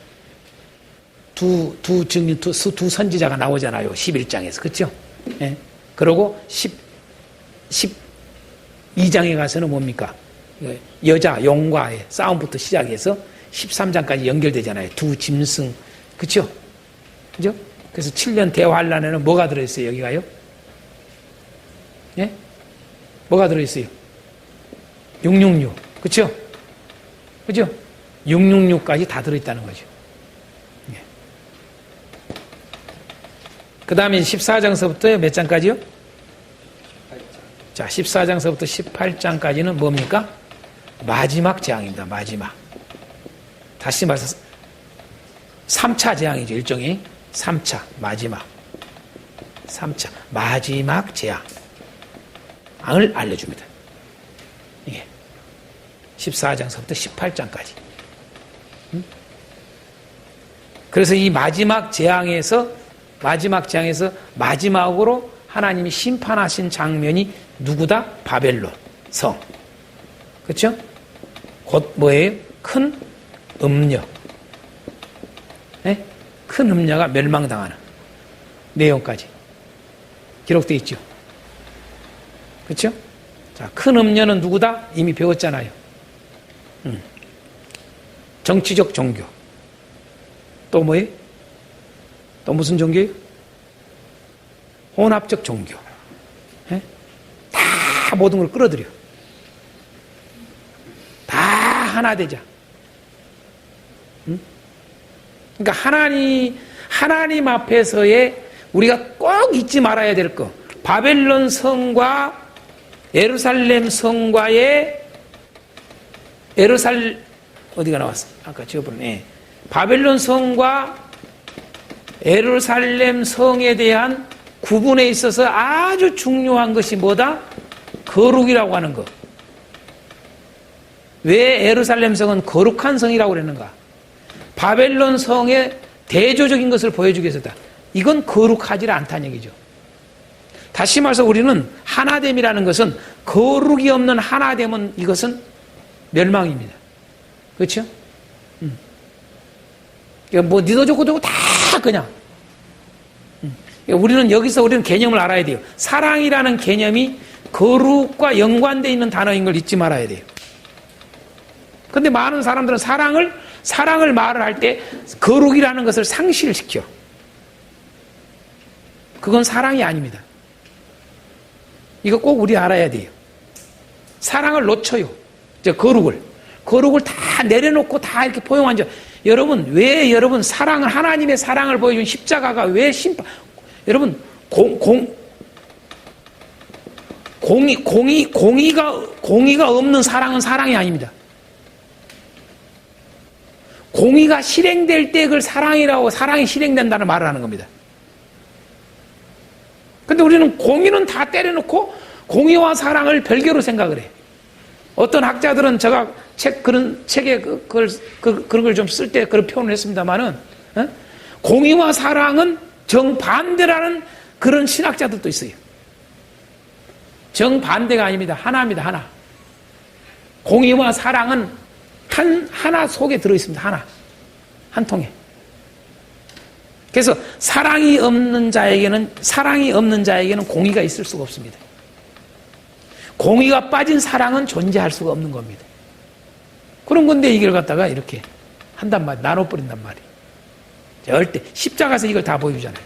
두 선지자가 나오잖아요. 11장에서. 그렇죠? 예. 그리고 12장에 가서는 뭡니까? 여자 용과의 싸움부터 시작해서 13장까지 연결되잖아요. 두 짐승. 그렇죠? 그죠? 그래서 7년 대환란에는 뭐가 들어있어요? 여기가요? 예? 뭐가 들어있어요? 666. 그렇죠? 그죠? 666까지 다 들어있다는 거죠. 예. 그 다음에 14장서부터 몇 장까지요? 8장. 자, 14장서부터 18장까지는 뭡니까? 마지막 재앙입니다. 마지막. 다시 말해서 3차 재앙이죠. 일종의 3차 마지막. 3차 마지막 재앙을 알려줍니다. 이게 14장서부터 18장까지. 그래서 이 마지막 재앙에서 마지막으로 하나님이 심판하신 장면이 누구다? 바벨론 성. 그렇죠? 곧 뭐예요? 큰 음녀. 네? 큰 음녀가 멸망당하는 내용까지 기록되어 있죠. 그렇죠? 자, 큰 음녀는 누구다? 이미 배웠잖아요. 정치적 종교. 또 뭐예요? 또 무슨 종교예요? 혼합적 종교. 네? 다 모든 걸 끌어들여. 다 하나 되자. 그러니까 하나님 앞에서의 우리가 꼭 잊지 말아야 될 거. 바벨론 성과 예루살렘 성과의 어디가 나왔어? 아까 지워버렸네. 바벨론 성과 예루살렘 성에 대한 구분에 있어서 아주 중요한 것이 뭐다? 거룩이라고 하는 것. 왜 예루살렘 성은 거룩한 성이라고 그랬는가? 바벨론 성의 대조적인 것을 보여주기 위해서다. 이건 거룩하지 않다는 얘기죠. 다시 말해서 우리는 하나됨이라는 것은 거룩이 없는 하나됨은 이것은 멸망입니다. 그렇죠? 뭐 니도 좋고 좋고 다 그냥. 우리는 개념을 알아야 돼요. 사랑이라는 개념이 거룩과 연관되어 있는 단어인 걸 잊지 말아야 돼요. 근데 많은 사람들은 사랑을 말을 할 때 거룩이라는 것을 상실시켜. 그건 사랑이 아닙니다. 이거 꼭 우리 알아야 돼요. 사랑을 놓쳐요. 거룩을 다 내려놓고 다 이렇게 포용한 적. 왜 여러분 하나님의 사랑을 보여준 십자가가 왜 여러분, 공의가 없는 사랑은 사랑이 아닙니다. 공의가 실행될 때 그걸 사랑이 실행된다는 말을 하는 겁니다. 근데 우리는 공의는 다 때려놓고 공의와 사랑을 별개로 생각을 해. 어떤 학자들은 제가 그런 책에 그런 걸 좀 쓸 때 그런 표현을 했습니다만은, 공의와 사랑은 정반대라는 그런 신학자들도 있어요. 정반대가 아닙니다. 하나입니다. 하나. 공의와 사랑은 하나 속에 들어있습니다. 하나. 한 통에. 그래서 사랑이 없는 자에게는 공의가 있을 수가 없습니다. 공의가 빠진 사랑은 존재할 수가 없는 겁니다. 그런 건데 이걸 갖다가 이렇게 한단 말이에요. 나눠버린단 말이에요. 절대 십자가에서 이걸 다 보여주잖아요.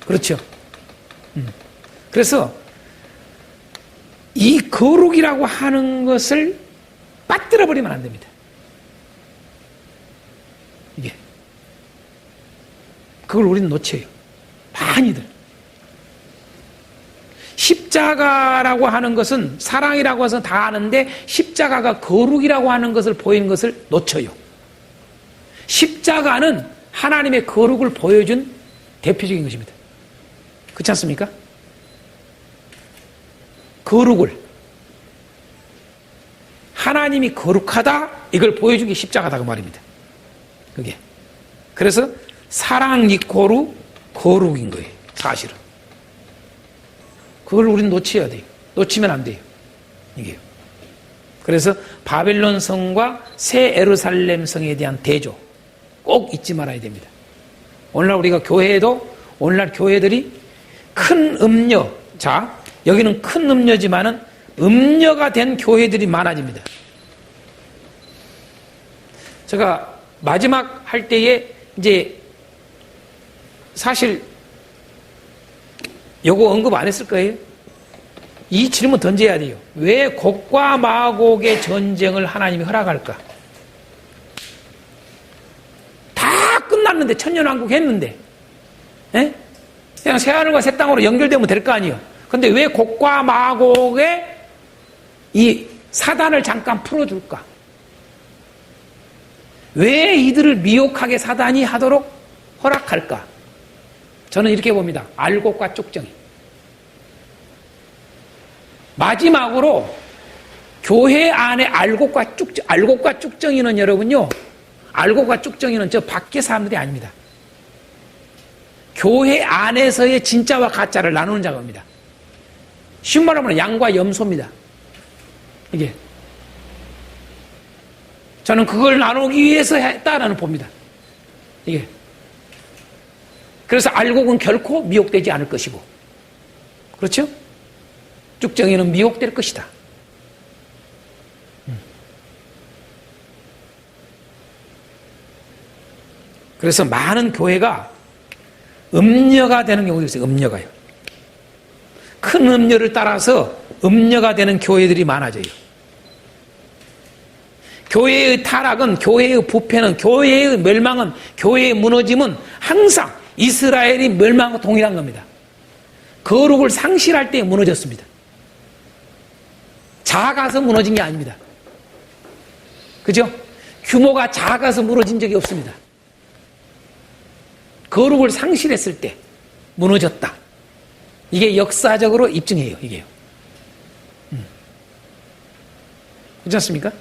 그렇죠? 그래서 이 거룩이라고 하는 것을 빠뜨려 버리면 안 됩니다. 이게 그걸 우리는 놓쳐요. 많이들. 십자가라고 하는 것은 사랑이라고 해서 다 아는데 십자가가 거룩이라고 하는 것을 보이는 것을 놓쳐요. 십자가는 하나님의 거룩을 보여준 대표적인 것입니다. 그렇지 않습니까? 거룩을 하나님이 거룩하다 이걸 보여준 게 십자가다 그 말입니다. 그게 그래서 사랑 이코르 거룩인 거예요. 사실은 그걸 우리는 놓쳐야 돼요. 놓치면 안 돼요. 이게요. 그래서 바벨론 성과 새 예루살렘 성에 대한 대조 꼭 잊지 말아야 됩니다. 오늘날 우리가 교회에도 오늘날 교회들이 큰 음료, 자 여기는 큰 음료지만은 음료가 된 교회들이 많아집니다. 제가 마지막 할 때에 이제 사실 요거 언급 안 했을 거예요. 이 질문 던져야 돼요. 왜 곡과 마곡의 전쟁을 하나님이 허락할까? 다 끝났는데 천년왕국 했는데 에? 그냥 새하늘과 새 땅으로 연결되면 될 거 아니에요. 근데 왜 곡과 마곡의 이 사단을 잠깐 풀어줄까? 왜 이들을 미혹하게 사단이 하도록 허락할까? 저는 이렇게 봅니다. 알곡과 쭉정이. 마지막으로 교회 안에 알곡과 쭉정이는 여러분요, 알곡과 쭉정이는 저 밖의 사람들이 아닙니다. 교회 안에서의 진짜와 가짜를 나누는 작업입니다. 쉬운 말로 하면 양과 염소입니다. 이게. 저는 그걸 나누기 위해서 했다라는 봅니다. 이게. 그래서 알곡은 결코 미혹되지 않을 것이고, 그렇죠? 쭉정이는 미혹될 것이다. 그래서 많은 교회가 음녀가 되는 경우도 있어요. 음녀가요. 큰 음녀를 따라서 음녀가 되는 교회들이 많아져요. 교회의 타락은, 교회의 부패는, 교회의 멸망은, 교회의 무너짐은 항상 이스라엘이 멸망과 동일한 겁니다. 거룩을 상실할 때 무너졌습니다. 작아서 무너진 게 아닙니다. 그죠? 규모가 작아서 무너진 적이 없습니다. 거룩을 상실했을 때 무너졌다. 이게 역사적으로 입증해요, 이게요. 그렇지 않습니까?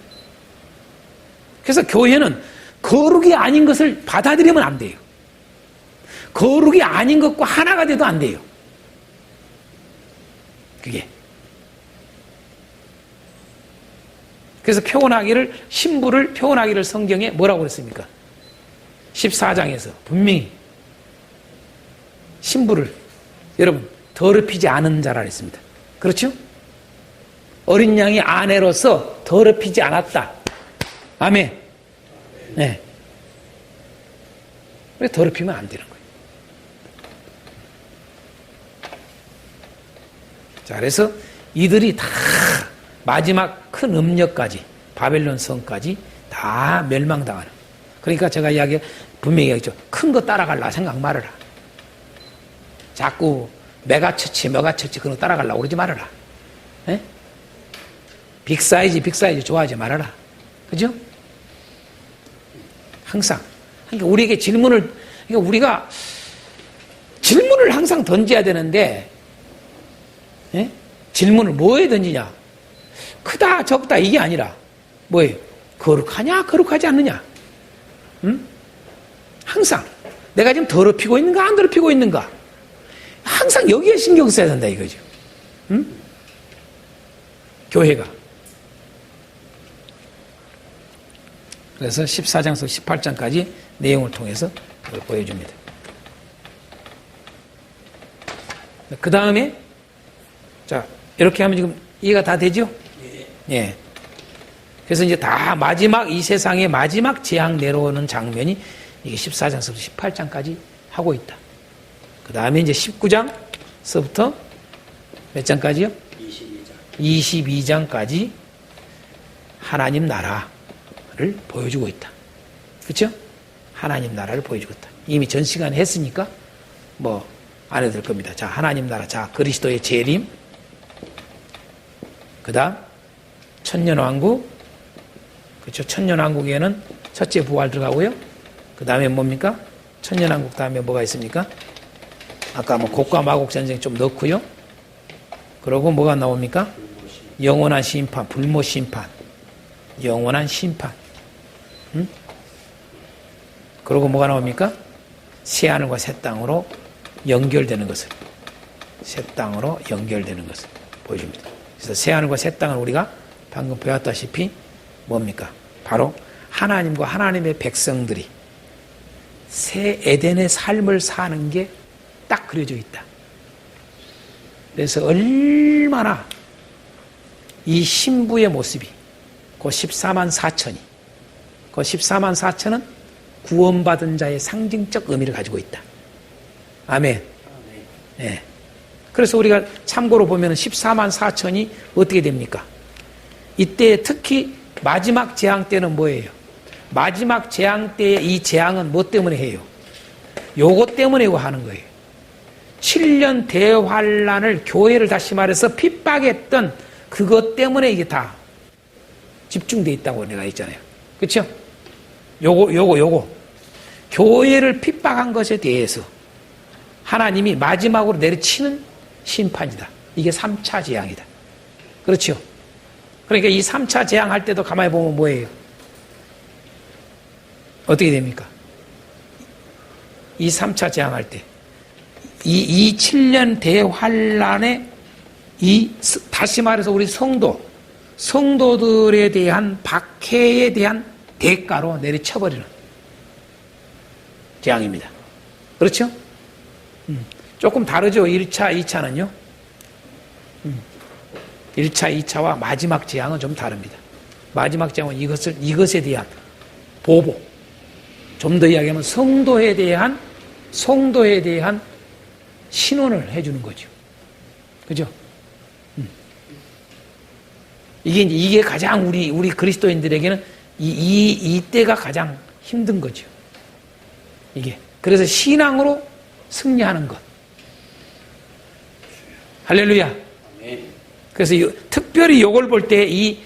그래서 교회는 거룩이 아닌 것을 받아들이면 안 돼요. 거룩이 아닌 것과 하나가 돼도 안 돼요. 그게. 그래서 신부를 표현하기를 성경에 뭐라고 그랬습니까? 14장에서 분명히 신부를 여러분 더럽히지 않은 자라 그랬습니다. 그렇죠? 어린 양의 아내로서 더럽히지 않았다. 아멘. 네. 왜 더럽히면 안 되는 거예요? 자, 그래서 이들이 다 마지막 큰 음력까지 바벨론 성까지 다 멸망당하는. 그러니까 제가 분명히 얘기했죠. 큰 거 따라갈라 생각 말아라. 자꾸 메가처치 그런 거 따라가려고 그러지 말아라. 에? 빅사이즈 좋아하지 말아라. 그죠? 항상. 그러니까 우리에게 우리가 질문을 항상 던져야 되는데, 에? 질문을 뭐에 던지냐? 크다, 적다, 이게 아니라, 뭐예요? 거룩하냐, 거룩하지 않느냐? 응? 항상. 내가 지금 더럽히고 있는가, 안 더럽히고 있는가? 항상 여기에 신경 써야 된다, 이거죠. 응? 교회가. 그래서 14장에서 18장까지 내용을 통해서 그걸 보여줍니다. 그 다음에 자 이렇게 하면 지금 이해가 다 되죠? 예. 그래서 이제 다 마지막 이 세상의 마지막 재앙 내려오는 장면이 이게 14장서부터 18장까지 하고 있다. 그 다음에 이제 19장서부터 몇 장까지요? 22장까지 하나님 나라를 보여주고 있다. 그렇죠? 하나님 나라를 보여주고 있다. 이미 전 시간에 했으니까 뭐 안 해도 될 겁니다. 자, 하나님 나라. 자, 그리스도의 재림. 그 다음 천년왕국. 그렇죠? 천년왕국에는 첫째 부활 들어가고요. 그 다음에 뭡니까? 천년왕국 다음에 뭐가 있습니까? 아까 뭐 곡과 마곡 전쟁 좀 넣고요. 그러고 뭐가 나옵니까? 영원한 심판, 불모 심판, 영원한 심판. 응? 그러고 뭐가 나옵니까? 새 하늘과 새 땅으로 연결되는 것을, 새 땅으로 연결되는 것을 보여줍니다. 그래서 새 하늘과 새 땅을 우리가 방금 배웠다시피 뭡니까? 바로 하나님과 하나님의 백성들이 새 에덴의 삶을 사는 게 딱 그려져 있다. 그래서 얼마나 이 신부의 모습이 그 14만 4천이 그 14만 4천은 구원받은 자의 상징적 의미를 가지고 있다. 아멘. 네. 그래서 우리가 참고로 보면 14만 4천이 어떻게 됩니까? 이때 특히 마지막 재앙 때는 뭐예요? 마지막 재앙 때의 이 재앙은 뭐 때문에 해요? 요것 때문에 하는 거예요. 7년 대환란을 교회를 다시 말해서 핍박했던 그것 때문에 이게 다 집중되어 있다고 내가 했잖아요. 그렇죠? 요거 교회를 핍박한 것에 대해서 하나님이 마지막으로 내리치는 심판이다. 이게 3차 재앙이다. 그렇죠? 그러니까 이 3차 재앙할 때도 가만히 보면 뭐예요? 어떻게 됩니까? 이 3차 재앙할 때 이 7년 대환란에 다시 말해서 우리 성도들에 대한 박해에 대한 대가로 내리쳐버리는 재앙입니다. 그렇죠? 조금 다르죠. 1차, 2차는요. 1차, 2차와 마지막 재앙은 좀 다릅니다. 마지막 재앙은 이것에 대한 보복. 좀 더 이야기하면 성도에 대한 신원을 해주는 거죠. 그죠? 이게 가장 우리 그리스도인들에게는 이때가 가장 힘든 거죠. 이게. 그래서 신앙으로 승리하는 것. 할렐루야. 그래서 특별히 이걸 볼 때 이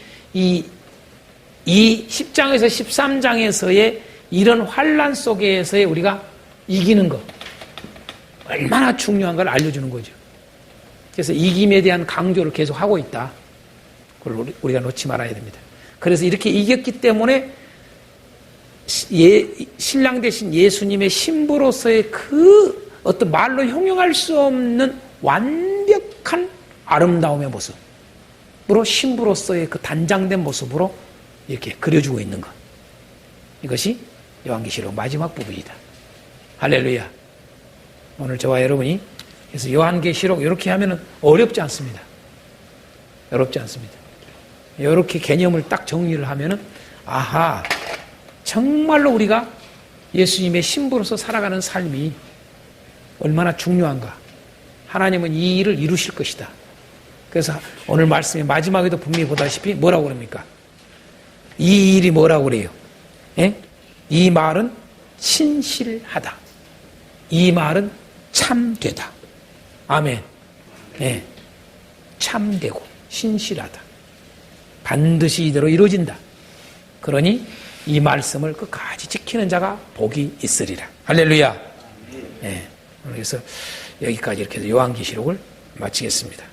10장에서 13장에서의 이런 환란 속에서의 우리가 이기는 것. 얼마나 중요한 걸 알려주는 거죠. 그래서 이김에 대한 강조를 계속 하고 있다. 그걸 우리가 놓지 말아야 됩니다. 그래서 이렇게 이겼기 때문에 신랑 되신 예수님의 신부로서의 그 어떤 말로 형용할 수 없는 완벽한 아름다움의 모습으로 신부로서의 그 단장된 모습으로 이렇게 그려주고 있는 것. 이것이 요한계시록 마지막 부분이다. 할렐루야. 오늘 저와 여러분이 그래서 요한계시록 이렇게 하면은 어렵지 않습니다. 어렵지 않습니다. 이렇게 개념을 딱 정리를 하면은 아하, 정말로 우리가 예수님의 신부로서 살아가는 삶이 얼마나 중요한가. 하나님은 이 일을 이루실 것이다. 그래서 오늘 말씀의 마지막에도 분명히 보다시피 뭐라고 그럽니까? 이 일이 뭐라고 그래요? 예? 이 말은 신실하다. 이 말은 참되다. 아멘. 예. 참되고 신실하다. 반드시 이대로 이루어진다. 그러니 이 말씀을 끝까지 지키는 자가 복이 있으리라. 할렐루야. 예. 그래서 여기까지 이렇게 해서 요한계시록을 마치겠습니다.